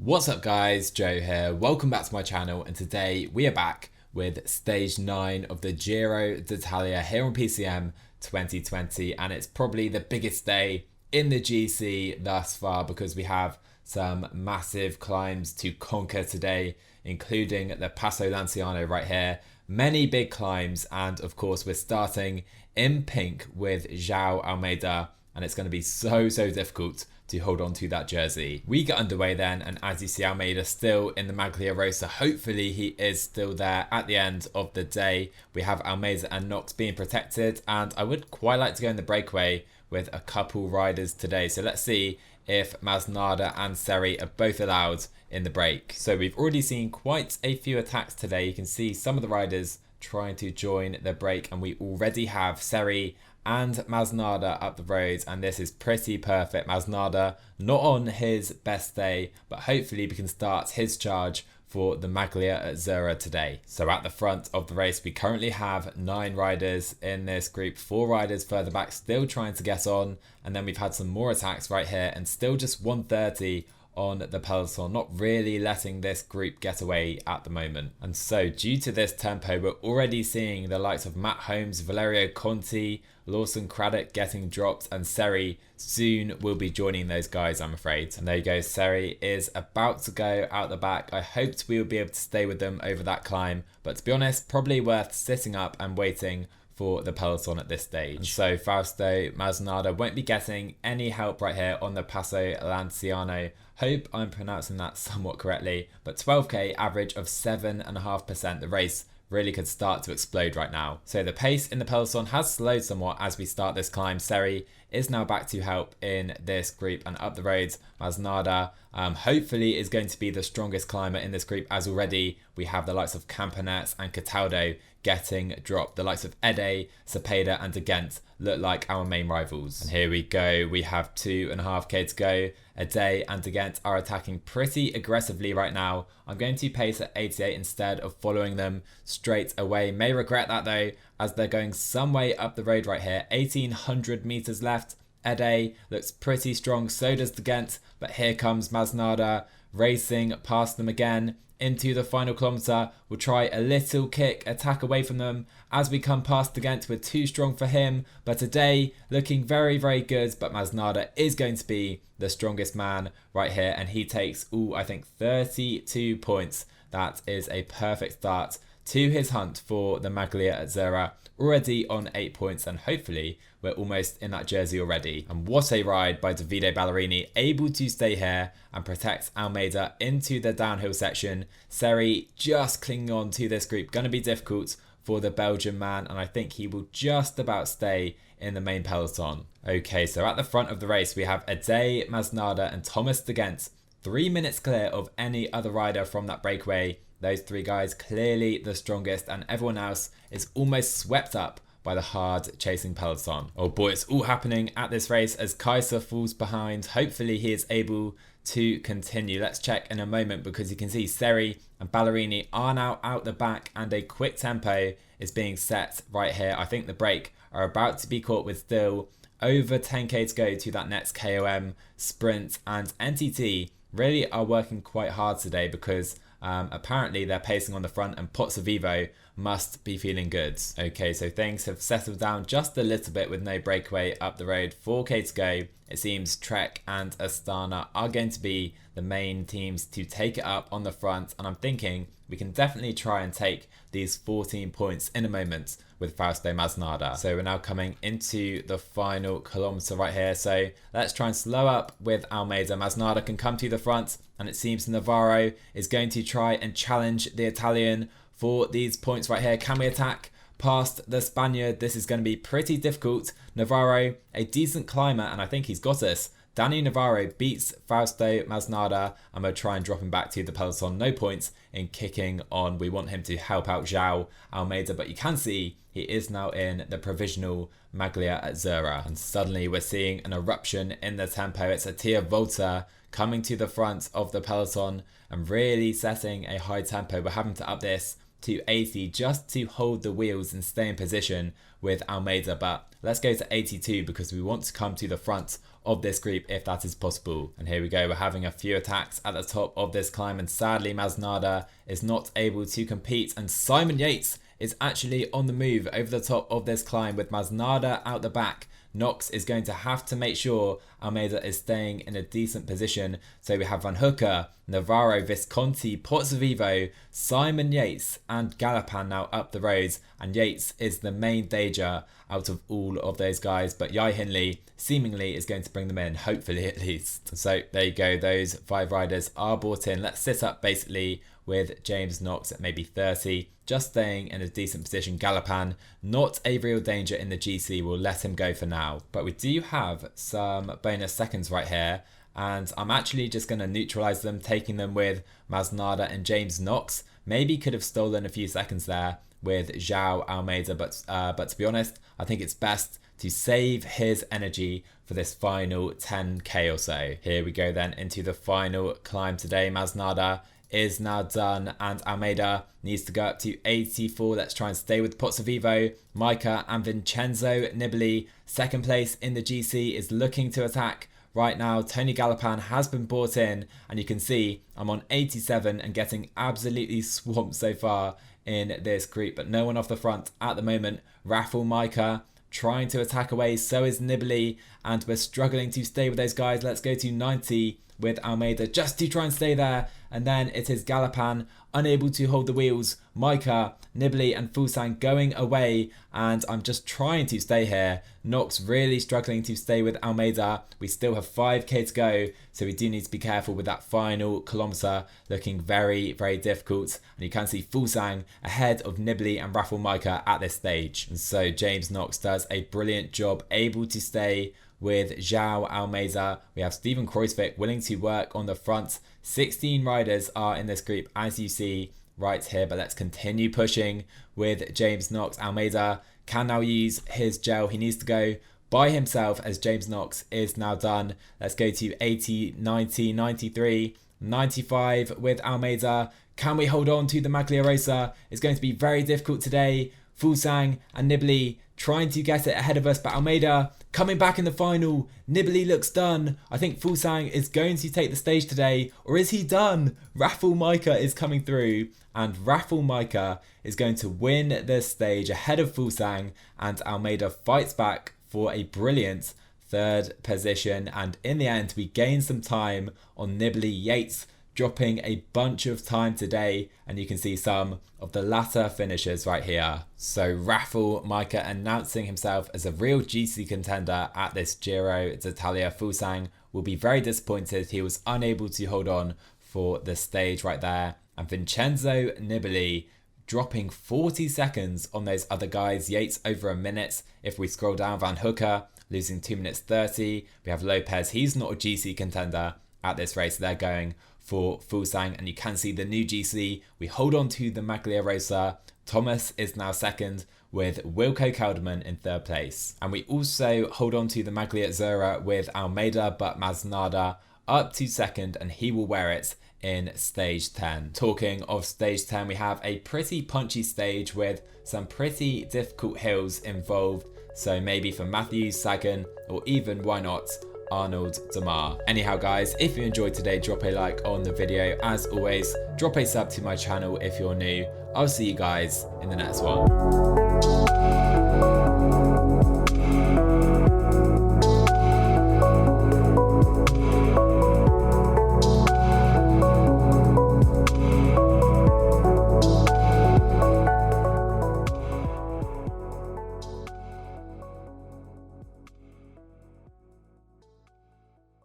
What's up guys, Joe here, welcome back to my channel, and today we are back with stage 9 of the Giro d'Italia here on PCM 2020, and it's probably the biggest day in the GC thus far because we have some massive climbs to conquer today, including the Passo Lanciano right here, many big climbs, and of course we're starting in pink with João Almeida, and it's going to be so difficult to hold on to that jersey. We get underway then, and as you see, Almeida still in the Maglia Rosa. Hopefully he is still there at the end of the day. We have Almeida and Knox being protected, and I would quite like to go in the breakaway with a couple riders today. So let's see if Masnada and Seri are both allowed in the break. So we've already seen quite a few attacks today. You can see some of the riders trying to join the break, and we already have Seri and Masnada up the road, and this is pretty perfect. Masnada not on his best day, but hopefully we can start his charge for the Maglia Azzurra today. So at the front of the race, we currently have 9 riders in this group, 4 riders further back still trying to get on, and then we've had some more attacks right here, and still just 130 on the peloton, not really letting this group get away at the moment. And so due to this tempo, we're already seeing the likes of Matt Holmes, Valerio Conti, Lawson Craddock getting dropped, and Seri soon will be joining those guys, I'm afraid. And there you go, Seri is about to go out the back. I hoped we would be able to stay with them over that climb, but to be honest, probably worth sitting up and waiting for the peloton at this stage. And so Fausto Masnada won't be getting any help right here on the Passo Lanciano. Hope I'm pronouncing that somewhat correctly, but 12k average of 7.5%. The race really could start to explode right now. So the pace in the peloton has slowed somewhat as we start this climb. Seri is now back to help in this group, and up the roads, Masnada hopefully is going to be the strongest climber in this group, as already we have the likes of Camponet and Cataldo getting dropped. The likes of Ede, Cepeda and De Ghent look like our main rivals. And here we go, we have 2.5k to go. Ede and De Ghent are attacking pretty aggressively right now. I'm going to pace at 88 instead of following them straight away. May regret that though, as they're going some way up the road right here. 1800 meters left. Ede looks pretty strong, so does De Ghent, but here comes Masnada racing past them again into the final kilometre. We'll try a little kick attack away from them as we come past De Ghent. We're too strong for him, but today looking very good, but Masnada is going to be the strongest man right here, and he takes, I think 32 points. That is a perfect start to his hunt for the Maglia Azzurra, already on 8 points, and hopefully we're almost in that jersey already. And what a ride by Davide Ballerini, able to stay here and protect Almeida into the downhill section. Seri just clinging on to this group, going to be difficult for the Belgian man, and I think he will just about stay in the main peloton. Okay, so at the front of the race we have Ede, Masnada and Thomas De Ghent, 3 minutes clear of any other rider from that breakaway. Those 3 guys clearly the strongest, and everyone else is almost swept up by the hard chasing peloton. Oh boy, it's all happening at this race as Kaiser falls behind. Hopefully he is able to continue. Let's check in a moment, because you can see Seri and Ballerini are now out the back, and a quick tempo is being set right here. I think the break are about to be caught with still over 10k to go to that next KOM sprint, and NTT really are working quite hard today because apparently they're pacing on the front, and Pozzovivo must be feeling good. Okay, so things have settled down just a little bit with no breakaway up the road. 4k to go. It seems Trek and Astana are going to be the main teams to take it up on the front, and I'm thinking we can definitely try and take these 14 points in a moment with Fausto Masnada. So we're now coming into the final kilometre right here, so let's try and slow up with Almeida. Masnada can come to the front, and it seems Navarro is going to try and challenge the Italian for these points right here. Can we attack past the Spaniard? This is going to be pretty difficult. Navarro, a decent climber, and I think he's got us. Danny Navarro beats Fausto Masnada, and we'll try and drop him back to the peloton. No points in kicking on. We want him to help out João Almeida, but you can see he is now in the provisional Maglia Azzurra, and suddenly we're seeing an eruption in the tempo. It's Attia Volta coming to the front of the peloton and really setting a high tempo. We're having to up this to 80 just to hold the wheels and stay in position with Almeida, but let's go to 82 because we want to come to the front of this group if that is possible. And here we go, we're having a few attacks at the top of this climb, and sadly Masnada is not able to compete, and Simon Yates is actually on the move over the top of this climb with Masnada out the back. Knox is going to have to make sure Almeida is staying in a decent position. So we have Van Hooker, Navarro, Visconti, Pozzovivo, Simon Yates and Galapan now up the roads, and Yates is the main danger out of all of those guys, but Jai Hindley seemingly is going to bring them in, hopefully at least. So there you go, those 5 riders are brought in. Let's sit up basically with James Knox at maybe 30, just staying in a decent position. Galapan, not a real danger in the GC, we'll let him go for now. But we do have some bonus seconds right here, and I'm actually just going to neutralize them, taking them with Masnada and James Knox. Maybe could have stolen a few seconds there with João Almeida, but to be honest, I think it's best to save his energy for this final 10k or so. Here we go then into the final climb today. Masnada is now done, and Almeida needs to go up to 84. Let's try and stay with Pozzovivo, Micah and Vincenzo Nibali. Second place in the GC is looking to attack right now. Tony Galapan has been brought in, and you can see I'm on 87 and getting absolutely swamped so far in this group, but no one off the front at the moment. Raffle Micah trying to attack away, so is Nibali, and we're struggling to stay with those guys. Let's go to 90 with Almeida just to try and stay there, and then it is Galapan unable to hold the wheels. Micah, Nibali and Fusang going away, and I'm just trying to stay here. Knox really struggling to stay with Almeida. We still have 5k to go, so we do need to be careful with that final kilometre, looking very, very difficult. And you can see Fusang ahead of Nibali and Raffle Micah at this stage. And so James Knox does a brilliant job, able to stay with João Almeida. We have Stephen Kruijswijk willing to work on the front. 16 riders are in this group, as you see right here, but let's continue pushing with James Knox. Almeida can now use his gel. He needs to go by himself as James Knox is now done. Let's go to 80, 90, 93, 95 with Almeida. Can we hold on to the Magliarosa? It's going to be very difficult today. Fusang and Nibali trying to get it ahead of us, but Almeida coming back in the final. Nibali looks done. I think Fusang is going to take the stage today, or is he done? Raffle Micah is coming through, and Raffle Micah is going to win this stage ahead of Fusang, and Almeida fights back for a brilliant 3rd position, and in the end we gain some time on Nibali. Yates dropping a bunch of time today, and you can see some of the latter finishes right here. So Raffle Micah announcing himself as a real GC contender at this Giro d'Italia. Fusang will be very disappointed he was unable to hold on for the stage right there. And Vincenzo Nibali dropping 40 seconds on those other guys. Yates over a minute. If we scroll down, Van Hooker losing 2 minutes 30. We have Lopez, he's not a GC contender at this race. They're going for Fusang, and you can see the new GC. We hold on to the Magliarosa. Thomas is now second with Wilco Kelderman in 3rd place. And we also hold on to the Magliazzura with Almeida, but Masnada up to 2nd, and he will wear it in stage 10. Talking of stage 10, we have a pretty punchy stage with some pretty difficult hills involved. So maybe for Matthew Sagan, or even, why not, Arnold Demar. Anyhow guys, if you enjoyed today, drop a like on the video. As always, drop a sub to my channel if you're new. I'll see you guys in the next one.